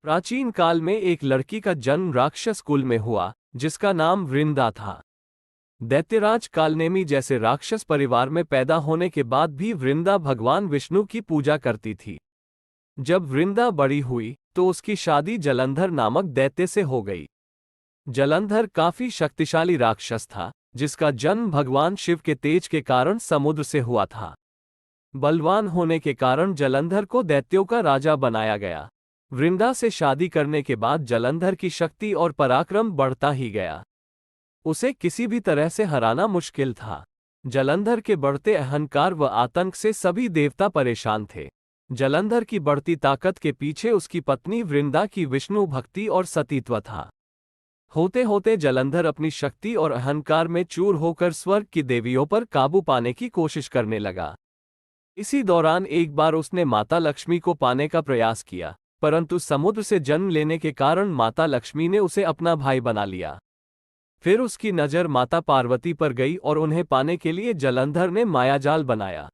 प्राचीन काल में एक लड़की का जन्म राक्षस कुल में हुआ, जिसका नाम वृंदा था। दैत्यराज कालनेमी जैसे राक्षस परिवार में पैदा होने के बाद भी वृंदा भगवान विष्णु की पूजा करती थी। जब वृंदा बड़ी हुई तो उसकी शादी जलंधर नामक दैत्य से हो गई। जलंधर काफी शक्तिशाली राक्षस था, जिसका जन्म भगवान शिव के तेज के कारण समुद्र से हुआ था। बलवान होने के कारण जलंधर को दैत्यों का राजा बनाया गया। वृंदा से शादी करने के बाद जलंधर की शक्ति और पराक्रम बढ़ता ही गया। उसे किसी भी तरह से हराना मुश्किल था। जलंधर के बढ़ते अहंकार व आतंक से सभी देवता परेशान थे। जलंधर की बढ़ती ताकत के पीछे उसकी पत्नी वृंदा की विष्णु भक्ति और सतीत्व था। होते होते जलंधर अपनी शक्ति और अहंकार में चूर होकर स्वर्ग की देवियों पर काबू पाने की कोशिश करने लगा। इसी दौरान एक बार उसने माता लक्ष्मी को पाने का प्रयास किया, परंतु समुद्र से जन्म लेने के कारण माता लक्ष्मी ने उसे अपना भाई बना लिया। फिर उसकी नज़र माता पार्वती पर गई और उन्हें पाने के लिए जलंधर ने मायाजाल बनाया।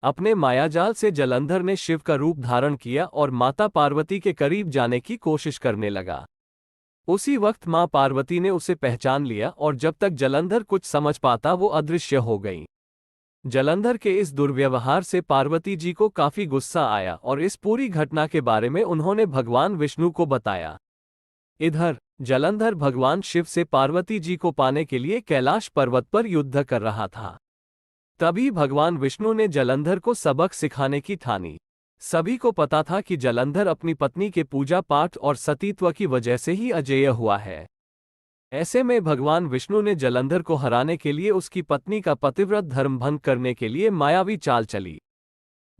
अपने मायाजाल से जलंधर ने शिव का रूप धारण किया और माता पार्वती के करीब जाने की कोशिश करने लगा। उसी वक्त मां पार्वती ने उसे पहचान लिया और जब तक जलंधर कुछ समझ पाता वो अदृश्य हो गई। जलंधर के इस दुर्व्यवहार से पार्वती जी को काफी गुस्सा आया और इस पूरी घटना के बारे में उन्होंने भगवान विष्णु को बताया। इधर जलंधर भगवान शिव से पार्वती जी को पाने के लिए कैलाश पर्वत पर युद्ध कर रहा था। तभी भगवान विष्णु ने जलंधर को सबक सिखाने की ठानी। सभी को पता था कि जलंधर अपनी पत्नी के पूजा पाठ और सतीत्व की वजह से ही अजेय हुआ है। ऐसे में भगवान विष्णु ने जलंधर को हराने के लिए उसकी पत्नी का पतिव्रत धर्म भंग करने के लिए मायावी चाल चली।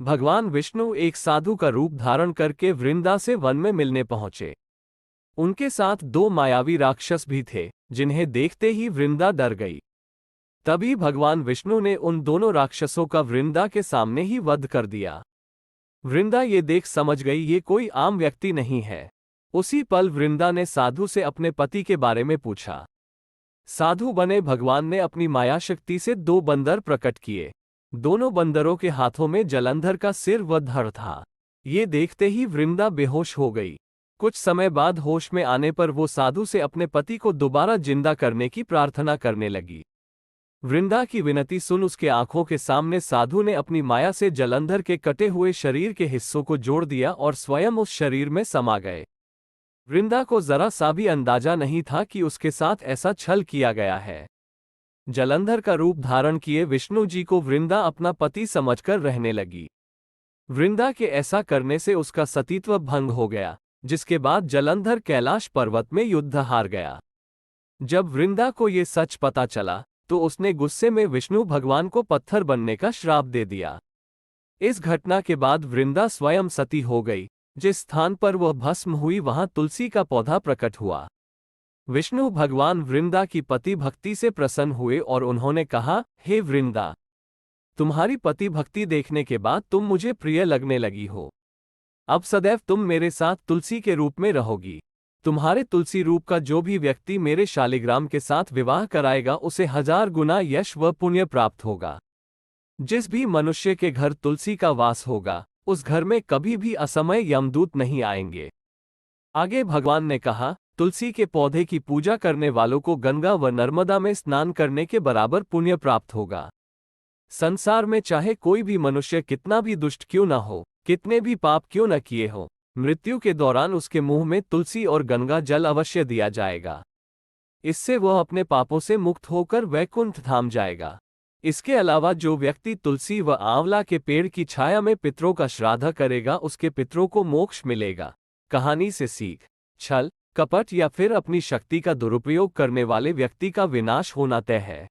भगवान विष्णु एक साधु का रूप धारण करके वृंदा से वन में मिलने पहुंचे। उनके साथ दो मायावी राक्षस भी थे, जिन्हें देखते ही वृंदा डर गई। तभी भगवान विष्णु ने उन दोनों राक्षसों का वृंदा के सामने ही वध कर दिया। वृंदा ये देख समझ गई ये कोई आम व्यक्ति नहीं है। उसी पल वृंदा ने साधु से अपने पति के बारे में पूछा। साधु बने भगवान ने अपनी माया शक्ति से दो बंदर प्रकट किए। दोनों बंदरों के हाथों में जलंधर का सिर व धड़ था। ये देखते ही वृंदा बेहोश हो गई। कुछ समय बाद होश में आने पर वो साधु से अपने पति को दोबारा जिंदा करने की प्रार्थना करने लगी। वृंदा की विनती सुन उसके आंखों के सामने साधु ने अपनी माया से जलंधर के कटे हुए शरीर के हिस्सों को जोड़ दिया और स्वयं उस शरीर में समा गए। वृंदा को जरा सा भी अंदाजा नहीं था कि उसके साथ ऐसा छल किया गया है। जलंधर का रूप धारण किए विष्णु जी को वृंदा अपना पति समझकर रहने लगी। वृंदा के ऐसा करने से उसका सतीत्व भंग हो गया, जिसके बाद जलंधर कैलाश पर्वत में युद्ध हार गया। जब वृंदा को ये सच पता चला तो उसने गुस्से में विष्णु भगवान को पत्थर बनने का श्राप दे दिया। इस घटना के बाद वृंदा स्वयं सती हो गई। जिस स्थान पर वह भस्म हुई वहां तुलसी का पौधा प्रकट हुआ। विष्णु भगवान वृंदा की पति भक्ति से प्रसन्न हुए और उन्होंने कहा, हे वृंदा, तुम्हारी पति भक्ति देखने के बाद तुम मुझे प्रिय लगने लगी हो। अब सदैव तुम मेरे साथ तुलसी के रूप में रहोगी। तुम्हारे तुलसी रूप का जो भी व्यक्ति मेरे शालिग्राम के साथ विवाह कराएगा उसे 1000 गुना यश व पुण्य प्राप्त होगा। जिस भी मनुष्य के घर तुलसी का वास होगा उस घर में कभी भी असमय यमदूत नहीं आएंगे। आगे भगवान ने कहा, तुलसी के पौधे की पूजा करने वालों को गंगा व नर्मदा में स्नान करने के बराबर पुण्य प्राप्त होगा। संसार में चाहे कोई भी मनुष्य कितना भी दुष्ट क्यों न हो, कितने भी पाप क्यों न किए हो, मृत्यु के दौरान उसके मुंह में तुलसी और गंगा जल अवश्य दिया जाएगा। इससे वह अपने पापों से मुक्त होकर वैकुंठ धाम जाएगा। इसके अलावा जो व्यक्ति तुलसी व आंवला के पेड़ की छाया में पितरों का श्राद्ध करेगा उसके पितरों को मोक्ष मिलेगा। कहानी से सीख, छल, कपट या फिर अपनी शक्ति का दुरुपयोग करने वाले व्यक्ति का विनाश होना तय है।